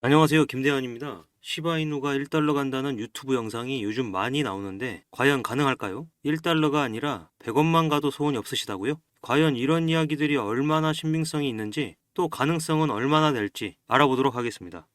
안녕하세요. 김대환입니다. 시바이누가 1달러 간다는 유튜브 영상이 요즘 많이 나오는데 과연 가능할까요? 1달러가 아니라 100원만 가도 소원이 없으시다고요? 과연 이런 이야기들이 얼마나 신빙성이 있는지 또 가능성은 얼마나 될지 알아보도록 하겠습니다.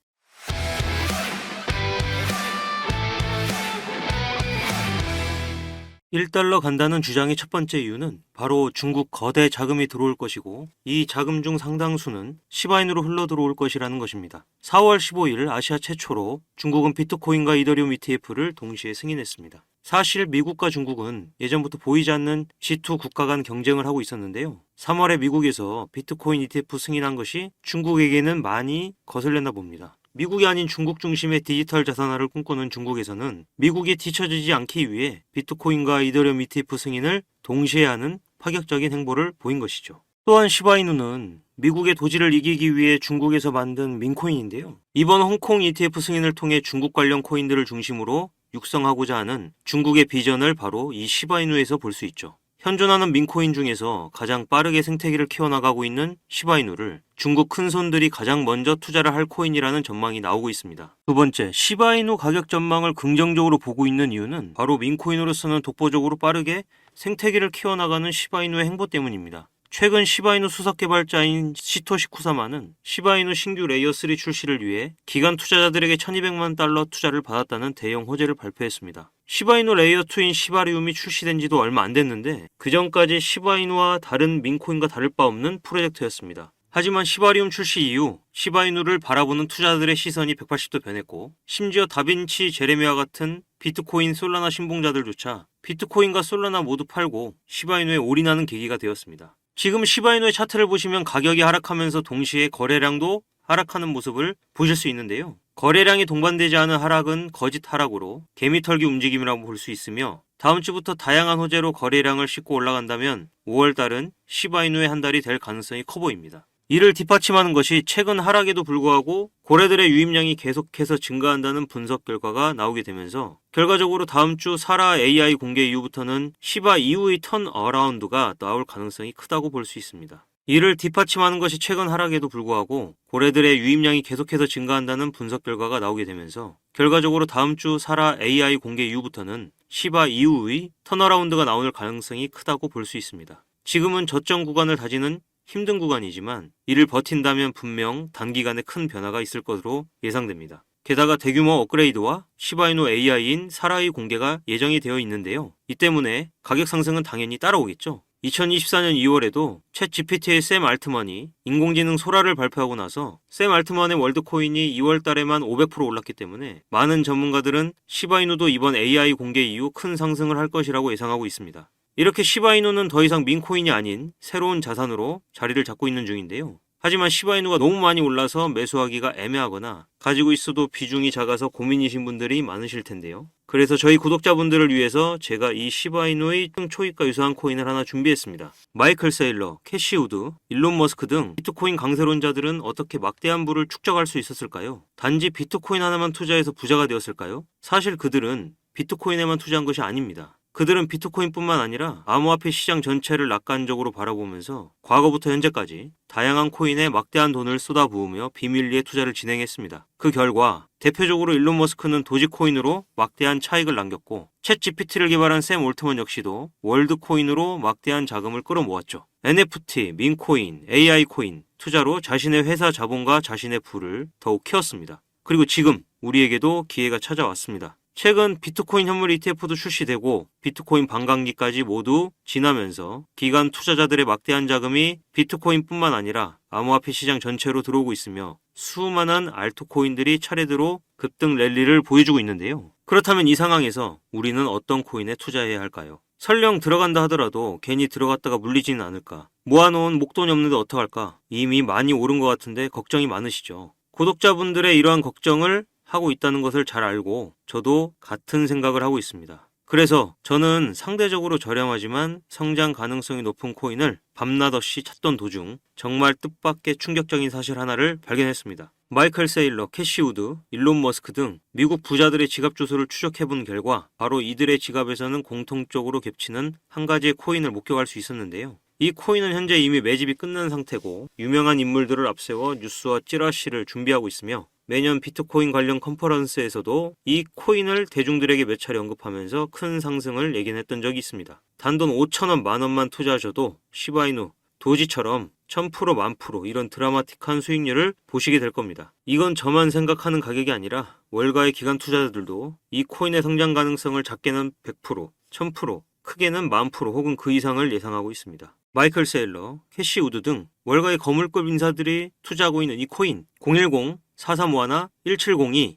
1달러 간다는 주장의 첫 번째 이유는 바로 중국 거대 자금이 들어올 것이고 이 자금 중 상당수는 시바인으로 흘러 들어올 것이라는 것입니다. 4월 15일 아시아 최초로 중국은 비트코인과 이더리움 ETF를 동시에 승인했습니다. 사실 미국과 중국은 예전부터 보이지 않는 G2 국가 간 경쟁을 하고 있었는데요. 3월에 미국에서 비트코인 ETF 승인한 것이 중국에게는 많이 거슬렸나 봅니다. 미국이 아닌 중국 중심의 디지털 자산화를 꿈꾸는 중국에서는 미국이 뒤처지지 않기 위해 비트코인과 이더리움 ETF 승인을 동시에 하는 파격적인 행보를 보인 것이죠. 또한 시바이누는 미국의 도지를 이기기 위해 중국에서 만든 민코인인데요. 이번 홍콩 ETF 승인을 통해 중국 관련 코인들을 중심으로 육성하고자 하는 중국의 비전을 바로 이 시바이누에서 볼 수 있죠. 현존하는 민코인 중에서 가장 빠르게 생태계를 키워나가고 있는 시바이누를 중국 큰손들이 가장 먼저 투자를 할 코인이라는 전망이 나오고 있습니다. 두 번째, 시바이누 가격 전망을 긍정적으로 보고 있는 이유는 바로 민코인으로서는 독보적으로 빠르게 생태계를 키워나가는 시바이누의 행보 때문입니다. 최근 시바이누 수석 개발자인 시토시 쿠사마는 시바이누 신규 레이어 3 출시를 위해 기관 투자자들에게 1200만 달러 투자를 받았다는 대형 호재를 발표했습니다. 시바이누 레이어 2인 시바리움이 출시된 지도 얼마 안 됐는데 그 전까지 시바이누와 다른 민코인과 다를 바 없는 프로젝트였습니다. 하지만 시바리움 출시 이후 시바이누를 바라보는 투자자들의 시선이 180도 변했고 심지어 다빈치 제레미와 같은 비트코인 솔라나 신봉자들조차 비트코인과 솔라나 모두 팔고 시바이누에 올인하는 계기가 되었습니다. 지금 시바이누의 차트를 보시면 가격이 하락하면서 동시에 거래량도 하락하는 모습을 보실 수 있는데요. 거래량이 동반되지 않은 하락은 거짓 하락으로 개미털기 움직임이라고 볼 수 있으며 다음 주부터 다양한 호재로 거래량을 싣고 올라간다면 5월달은 시바이누의 한 달이 될 가능성이 커 보입니다. 이를 뒷받침하는 것이 최근 하락에도 불구하고 고래들의 유입량이 계속해서 증가한다는 분석 결과가 나오게 되면서 결과적으로 다음 주 사라 AI 공개 이후부터는 시바 이후의 턴어라운드가 나올 가능성이 크다고 볼 수 있습니다. 이를 뒷받침하는 것이 최근 하락에도 불구하고 고래들의 유입량이 계속해서 증가한다는 분석 결과가 나오게 되면서 결과적으로 다음 주 사라 AI 공개 이후부터는 시바 이후의 턴어라운드가 나올 가능성이 크다고 볼 수 있습니다. 지금은 저점 구간을 다지는 힘든 구간이지만 이를 버틴다면 분명 단기간에 큰 변화가 있을 것으로 예상됩니다. 게다가 대규모 업그레이드와 시바이누 AI인 사라의 공개가 예정이 되어 있는데요. 이 때문에 가격 상승은 당연히 따라오겠죠. 2024년 2월에도 챗 GPT의 샘 알트만이 인공지능 소라를 발표하고 나서 샘 알트만의 월드코인이 2월 달에만 500% 올랐기 때문에 많은 전문가들은 시바이누도 이번 AI 공개 이후 큰 상승을 할 것이라고 예상하고 있습니다. 이렇게 시바이누는 더 이상 민코인이 아닌 새로운 자산으로 자리를 잡고 있는 중인데요. 하지만 시바이누가 너무 많이 올라서 매수하기가 애매하거나 가지고 있어도 비중이 작아서 고민이신 분들이 많으실 텐데요. 그래서 저희 구독자분들을 위해서 제가 이 시바이누의 초입과 유사한 코인을 하나 준비했습니다. 마이클 세일러, 캐시 우드, 일론 머스크 등 비트코인 강세론자들은 어떻게 막대한 부를 축적할 수 있었을까요? 단지 비트코인 하나만 투자해서 부자가 되었을까요? 사실 그들은 비트코인에만 투자한 것이 아닙니다. 그들은 비트코인뿐만 아니라 암호화폐 시장 전체를 낙관적으로 바라보면서 과거부터 현재까지 다양한 코인에 막대한 돈을 쏟아부으며 비밀리에 투자를 진행했습니다. 그 결과 대표적으로 일론 머스크는 도지코인으로 막대한 차익을 남겼고 챗 GPT를 개발한 샘 올트먼 역시도 월드코인으로 막대한 자금을 끌어모았죠. NFT, 민코인, AI 코인 투자로 자신의 회사 자본과 자신의 부를 더욱 키웠습니다. 그리고 지금 우리에게도 기회가 찾아왔습니다. 최근 비트코인 현물 ETF도 출시되고 비트코인 반감기까지 모두 지나면서 기관 투자자들의 막대한 자금이 비트코인뿐만 아니라 암호화폐 시장 전체로 들어오고 있으며 수많은 알트코인들이 차례대로 급등 랠리를 보여주고 있는데요. 그렇다면 이 상황에서 우리는 어떤 코인에 투자해야 할까요? 설령 들어간다 하더라도 괜히 들어갔다가 물리지는 않을까? 모아놓은 목돈이 없는데 어떡할까? 이미 많이 오른 것 같은데 걱정이 많으시죠? 구독자분들의 이러한 걱정을 하고 있다는 것을 잘 알고 저도 같은 생각을 하고 있습니다. 그래서 저는 상대적으로 저렴하지만 성장 가능성이 높은 코인을 밤낮 없이 찾던 도중 정말 뜻밖의 충격적인 사실 하나를 발견했습니다. 마이클 세일러, 캐시 우드, 일론 머스크 등 미국 부자들의 지갑 주소를 추적해본 결과 바로 이들의 지갑에서는 공통적으로 겹치는 한 가지의 코인을 목격할 수 있었는데요. 이 코인은 현재 이미 매집이 끝난 상태고 유명한 인물들을 앞세워 뉴스와 찌라시를 준비하고 있으며 매년 비트코인 관련 컨퍼런스에서도 이 코인을 대중들에게 몇 차례 언급하면서 큰 상승을 예견했던 적이 있습니다. 단돈 5천원, 만원만 투자하셔도 시바이누, 도지처럼 1000%, 10,000% 이런 드라마틱한 수익률을 보시게 될 겁니다. 이건 저만 생각하는 가격이 아니라 월가의 기관 투자자들도 이 코인의 성장 가능성을 작게는 100%, 1000%, 크게는 10,000% 혹은 그 이상을 예상하고 있습니다. 마이클 세일러, 캐시 우드 등 월가의 거물급 인사들이 투자하고 있는 이 코인 010-4351-1702,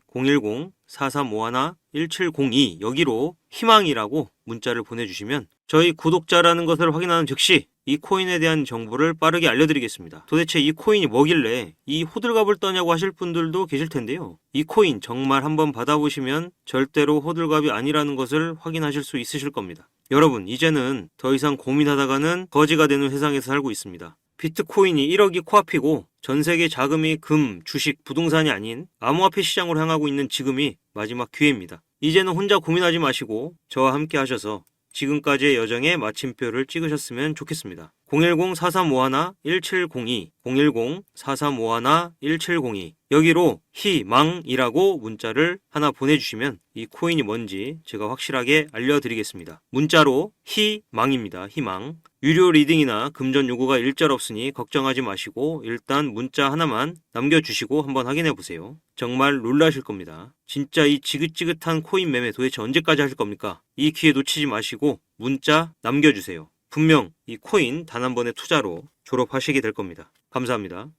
010-4351-1702 여기로 희망이라고 문자를 보내주시면 저희 구독자라는 것을 확인하는 즉시 이 코인에 대한 정보를 빠르게 알려드리겠습니다. 도대체 이 코인이 뭐길래 이 호들갑을 떠냐고 하실 분들도 계실 텐데요. 이 코인 정말 한번 받아보시면 절대로 호들갑이 아니라는 것을 확인하실 수 있으실 겁니다. 여러분, 이제는 더 이상 고민하다가는 거지가 되는 세상에서 살고 있습니다. 비트코인이 1억이 코앞이고 전 세계 자금이 금, 주식, 부동산이 아닌 암호화폐 시장으로 향하고 있는 지금이 마지막 기회입니다. 이제는 혼자 고민하지 마시고 저와 함께 하셔서 지금까지의 여정에 마침표를 찍으셨으면 좋겠습니다. 010-4351-1702, 010-4351-1702 여기로 희망이라고 문자를 하나 보내주시면 이 코인이 뭔지 제가 확실하게 알려드리겠습니다. 문자로 희망입니다. 희망. 유료 리딩이나 금전 요구가 일절 없으니 걱정하지 마시고 일단 문자 하나만 남겨주시고 한번 확인해보세요. 정말 놀라실 겁니다. 진짜 이 지긋지긋한 코인 매매 도대체 언제까지 하실 겁니까? 이 기회 놓치지 마시고 문자 남겨주세요. 분명 이 코인 단 한 번의 투자로 졸업하시게 될 겁니다. 감사합니다.